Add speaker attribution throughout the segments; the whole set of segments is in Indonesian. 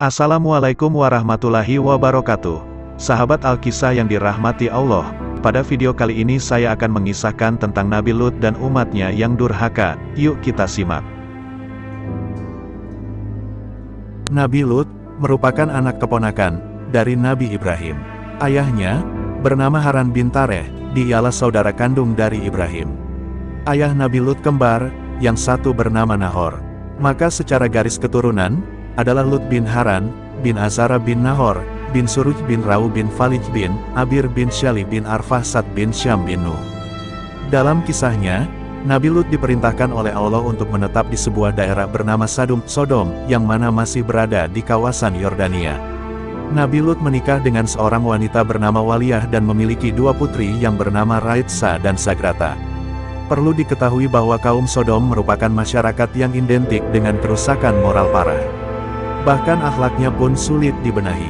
Speaker 1: Assalamualaikum warahmatullahi wabarakatuh. Sahabat Alkisah yang dirahmati Allah, pada video kali ini saya akan mengisahkan tentang Nabi Lut dan umatnya yang durhaka. Yuk kita simak. Nabi Lut merupakan anak keponakan dari Nabi Ibrahim. Ayahnya bernama Haran bin Tareh, dialah saudara kandung dari Ibrahim. Ayah Nabi Lut kembar, yang satu bernama Nahor. Maka secara garis keturunan, adalah Lut bin Haran, bin Azara bin Nahor, bin Suruj bin Rau bin Falij bin Abir bin Syali bin Arfahsad bin Syam bin Nuh. Dalam kisahnya, Nabi Lut diperintahkan oleh Allah untuk menetap di sebuah daerah bernama Sodom, yang mana masih berada di kawasan Yordania. Nabi Lut menikah dengan seorang wanita bernama Waliyah dan memiliki dua putri yang bernama Raitsa dan Sagrata. Perlu diketahui bahwa kaum Sodom merupakan masyarakat yang identik dengan kerusakan moral parah. Bahkan akhlaknya pun sulit dibenahi.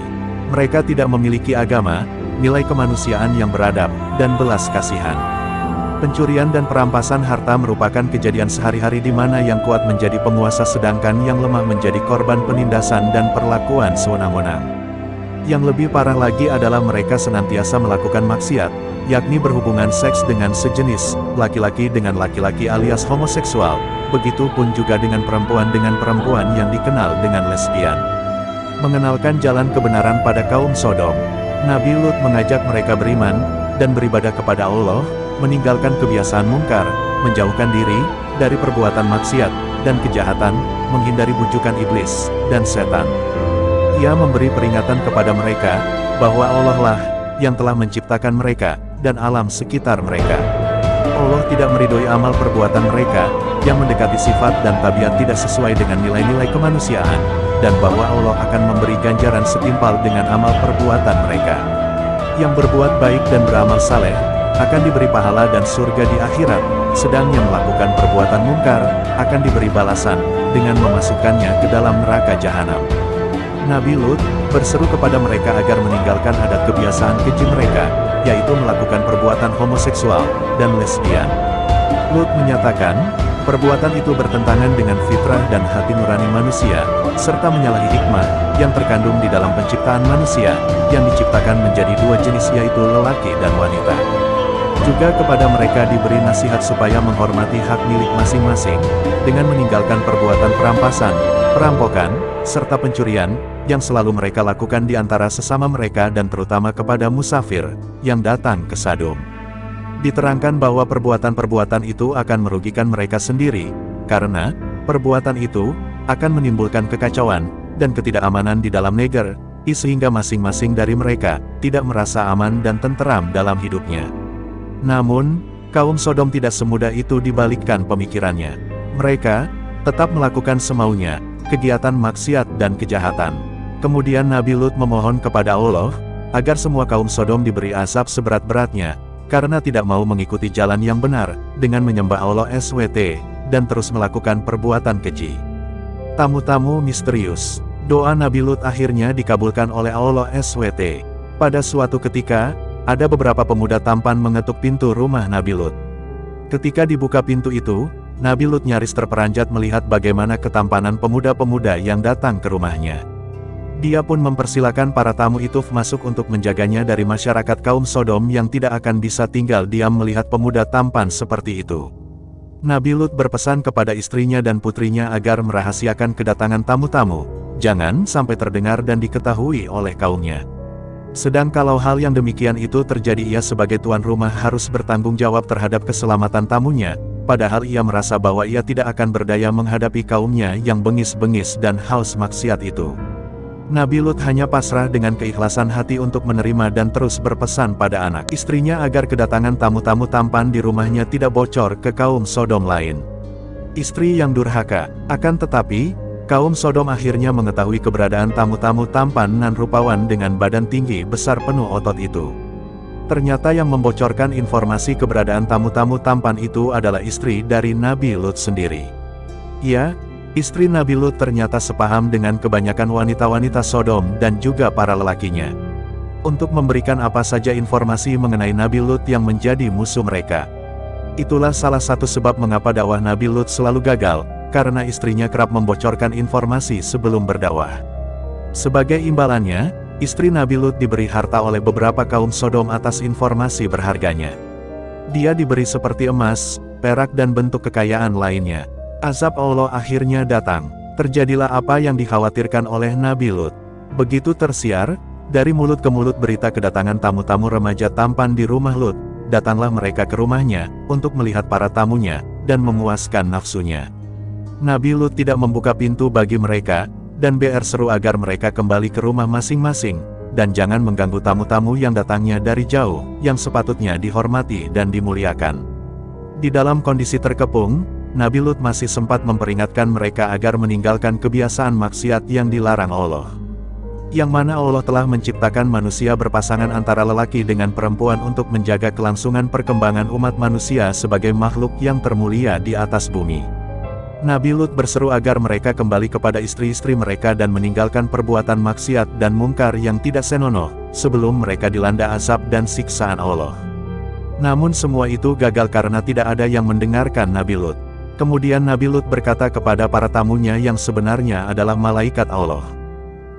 Speaker 1: Mereka tidak memiliki agama, nilai kemanusiaan yang beradab, dan belas kasihan. Pencurian dan perampasan harta merupakan kejadian sehari-hari di mana yang kuat menjadi penguasa sedangkan yang lemah menjadi korban penindasan dan perlakuan sewenang-wenang. Yang lebih parah lagi adalah mereka senantiasa melakukan maksiat, yakni berhubungan seks dengan sejenis, laki-laki dengan laki-laki alias homoseksual, begitupun juga dengan perempuan yang dikenal dengan lesbian. Mengenalkan jalan kebenaran pada kaum Sodom, Nabi Lut mengajak mereka beriman, dan beribadah kepada Allah, meninggalkan kebiasaan mungkar, menjauhkan diri dari perbuatan maksiat dan kejahatan, menghindari bujukan iblis dan setan. Ia memberi peringatan kepada mereka, bahwa Allah lah yang telah menciptakan mereka, dan alam sekitar mereka. Allah tidak meridhoi amal perbuatan mereka, yang mendekati sifat dan tabiat tidak sesuai dengan nilai-nilai kemanusiaan, dan bahwa Allah akan memberi ganjaran setimpal dengan amal perbuatan mereka. Yang berbuat baik dan beramal saleh, akan diberi pahala dan surga di akhirat, sedang yang melakukan perbuatan mungkar, akan diberi balasan, dengan memasukkannya ke dalam neraka jahanam. Nabi Lut berseru kepada mereka agar meninggalkan adat kebiasaan keji mereka, yaitu melakukan perbuatan homoseksual dan lesbian. Lut menyatakan, perbuatan itu bertentangan dengan fitrah dan hati nurani manusia, serta menyalahi hikmah yang terkandung di dalam penciptaan manusia, yang diciptakan menjadi dua jenis yaitu lelaki dan wanita. Juga kepada mereka diberi nasihat supaya menghormati hak milik masing-masing, dengan meninggalkan perbuatan perampasan, perampokan, serta pencurian, yang selalu mereka lakukan di antara sesama mereka dan terutama kepada musafir, yang datang ke Sodom. Diterangkan bahwa perbuatan-perbuatan itu akan merugikan mereka sendiri, karena perbuatan itu akan menimbulkan kekacauan dan ketidakamanan di dalam negeri, sehingga masing-masing dari mereka tidak merasa aman dan tenteram dalam hidupnya. Namun, kaum Sodom tidak semudah itu dibalikkan pemikirannya. Mereka tetap melakukan semaunya, kegiatan maksiat dan kejahatan. Kemudian Nabi Lut memohon kepada Allah, agar semua kaum Sodom diberi azab seberat-beratnya, karena tidak mau mengikuti jalan yang benar, dengan menyembah Allah SWT, dan terus melakukan perbuatan keji. Tamu-tamu misterius. Doa Nabi Lut akhirnya dikabulkan oleh Allah SWT. Pada suatu ketika, ada beberapa pemuda tampan mengetuk pintu rumah Nabi Lut. Ketika dibuka pintu itu, Nabi Lut nyaris terperanjat melihat bagaimana ketampanan pemuda-pemuda yang datang ke rumahnya. Dia pun mempersilakan para tamu itu masuk untuk menjaganya dari masyarakat kaum Sodom yang tidak akan bisa tinggal diam melihat pemuda tampan seperti itu. Nabi Lut berpesan kepada istrinya dan putrinya agar merahasiakan kedatangan tamu-tamu, jangan sampai terdengar dan diketahui oleh kaumnya. Sedang kalau hal yang demikian itu terjadi, ia sebagai tuan rumah harus bertanggung jawab terhadap keselamatan tamunya, padahal ia merasa bahwa ia tidak akan berdaya menghadapi kaumnya yang bengis-bengis dan haus maksiat itu. Nabi Lut hanya pasrah dengan keikhlasan hati untuk menerima dan terus berpesan pada anak istrinya agar kedatangan tamu-tamu tampan di rumahnya tidak bocor ke kaum Sodom lain. Istri yang durhaka. Akan tetapi, kaum Sodom akhirnya mengetahui keberadaan tamu-tamu tampan nan rupawan dengan badan tinggi besar penuh otot itu. Ternyata yang membocorkan informasi keberadaan tamu-tamu tampan itu adalah istri dari Nabi Lut sendiri. Ya, istri Nabi Lut ternyata sepaham dengan kebanyakan wanita-wanita Sodom dan juga para lelakinya. Untuk memberikan apa saja informasi mengenai Nabi Lut yang menjadi musuh mereka. Itulah salah satu sebab mengapa dakwah Nabi Lut selalu gagal, karena istrinya kerap membocorkan informasi sebelum berdakwah. Sebagai imbalannya, istri Nabi Lut diberi harta oleh beberapa kaum Sodom atas informasi berharganya. Dia diberi seperti emas, perak dan bentuk kekayaan lainnya. Azab Allah akhirnya datang. Terjadilah apa yang dikhawatirkan oleh Nabi Lut. Begitu tersiar, dari mulut ke mulut berita kedatangan tamu-tamu remaja tampan di rumah Lut. Datanglah mereka ke rumahnya, untuk melihat para tamunya, dan memuaskan nafsunya. Nabi Lut tidak membuka pintu bagi mereka, dan seru agar mereka kembali ke rumah masing-masing, dan jangan mengganggu tamu-tamu yang datangnya dari jauh, yang sepatutnya dihormati dan dimuliakan. Di dalam kondisi terkepung, Nabi Lut masih sempat memperingatkan mereka agar meninggalkan kebiasaan maksiat yang dilarang Allah. Yang mana Allah telah menciptakan manusia berpasangan antara lelaki dengan perempuan untuk menjaga kelangsungan perkembangan umat manusia sebagai makhluk yang termulia di atas bumi. Nabi Lut berseru agar mereka kembali kepada istri-istri mereka dan meninggalkan perbuatan maksiat dan mungkar yang tidak senonoh, sebelum mereka dilanda azab dan siksaan Allah. Namun semua itu gagal karena tidak ada yang mendengarkan Nabi Lut. Kemudian Nabi Lut berkata kepada para tamunya yang sebenarnya adalah malaikat Allah.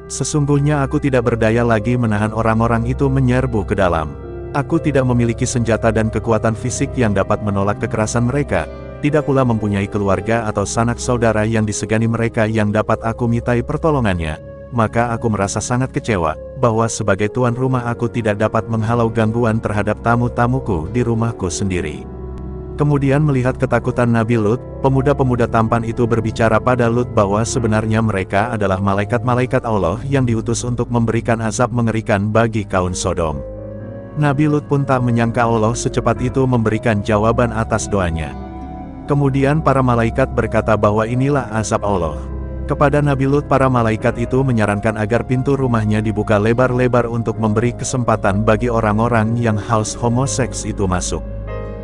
Speaker 1: Sesungguhnya aku tidak berdaya lagi menahan orang-orang itu menyerbu ke dalam. Aku tidak memiliki senjata dan kekuatan fisik yang dapat menolak kekerasan mereka, tidak pula mempunyai keluarga atau sanak saudara yang disegani mereka yang dapat aku mintai pertolongannya. Maka aku merasa sangat kecewa, bahwa sebagai tuan rumah aku tidak dapat menghalau gangguan terhadap tamu-tamuku di rumahku sendiri. Kemudian melihat ketakutan Nabi Lut, pemuda-pemuda tampan itu berbicara pada Lut bahwa sebenarnya mereka adalah malaikat-malaikat Allah yang diutus untuk memberikan azab mengerikan bagi kaum Sodom. Nabi Lut pun tak menyangka Allah secepat itu memberikan jawaban atas doanya. Kemudian para malaikat berkata bahwa inilah azab Allah. Kepada Nabi Lut para malaikat itu menyarankan agar pintu rumahnya dibuka lebar-lebar untuk memberi kesempatan bagi orang-orang yang haus homoseks itu masuk.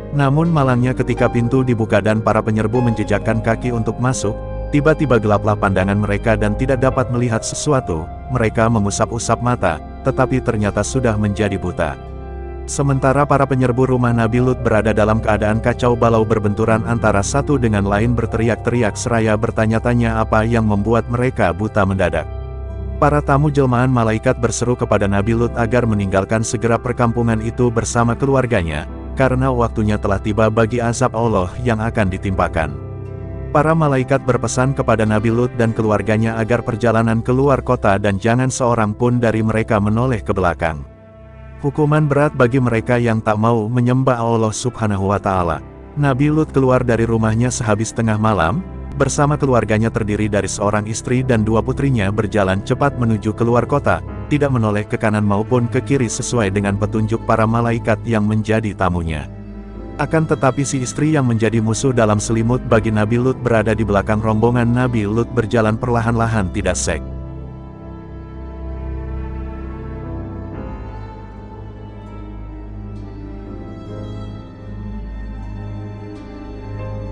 Speaker 1: Namun malangnya ketika pintu dibuka dan para penyerbu menjejakkan kaki untuk masuk, tiba-tiba gelaplah pandangan mereka dan tidak dapat melihat sesuatu. Mereka mengusap-usap mata, tetapi ternyata sudah menjadi buta. Sementara para penyerbu rumah Nabi Lut berada dalam keadaan kacau balau berbenturan antara satu dengan lain berteriak-teriak seraya bertanya-tanya apa yang membuat mereka buta mendadak. Para tamu jelmaan malaikat berseru kepada Nabi Lut agar meninggalkan segera perkampungan itu bersama keluarganya, karena waktunya telah tiba bagi azab Allah yang akan ditimpakan. Para malaikat berpesan kepada Nabi Lut dan keluarganya agar perjalanan keluar kota dan jangan seorang pun dari mereka menoleh ke belakang. Hukuman berat bagi mereka yang tak mau menyembah Allah Subhanahu wa Ta'ala. Nabi Lut keluar dari rumahnya sehabis tengah malam, bersama keluarganya terdiri dari seorang istri dan dua putrinya berjalan cepat menuju keluar kota, tidak menoleh ke kanan maupun ke kiri sesuai dengan petunjuk para malaikat yang menjadi tamunya. Akan tetapi si istri yang menjadi musuh dalam selimut bagi Nabi Lut berada di belakang rombongan Nabi Lut berjalan perlahan-lahan tidak sek.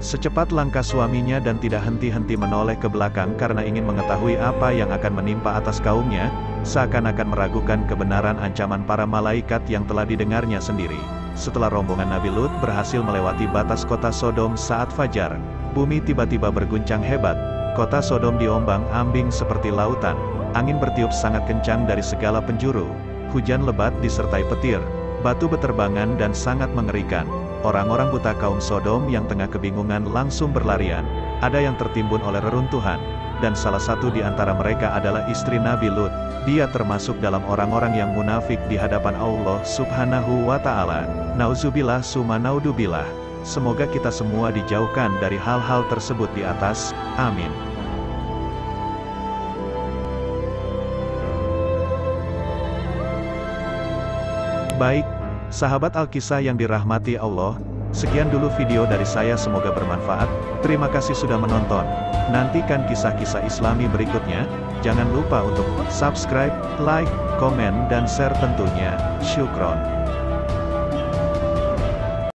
Speaker 1: Secepat langkah suaminya dan tidak henti-henti menoleh ke belakang karena ingin mengetahui apa yang akan menimpa atas kaumnya, seakan-akan meragukan kebenaran ancaman para malaikat yang telah didengarnya sendiri. Setelah rombongan Nabi Lut berhasil melewati batas kota Sodom saat fajar, bumi tiba-tiba berguncang hebat, kota Sodom diombang-ambing seperti lautan, angin bertiup sangat kencang dari segala penjuru, hujan lebat disertai petir, batu beterbangan dan sangat mengerikan. Orang-orang buta kaum Sodom yang tengah kebingungan langsung berlarian, ada yang tertimbun oleh reruntuhan, dan salah satu di antara mereka adalah istri Nabi Lut. Dia termasuk dalam orang-orang yang munafik di hadapan Allah Subhanahu wa Ta'ala. Nauzubillah summa naudzubillah. Semoga kita semua dijauhkan dari hal-hal tersebut di atas. Amin. Baik, sahabat Alkisah yang dirahmati Allah, sekian dulu video dari saya, semoga bermanfaat. Terima kasih sudah menonton. Nantikan kisah-kisah Islami berikutnya. Jangan lupa untuk subscribe, like, komen dan share tentunya. Syukron.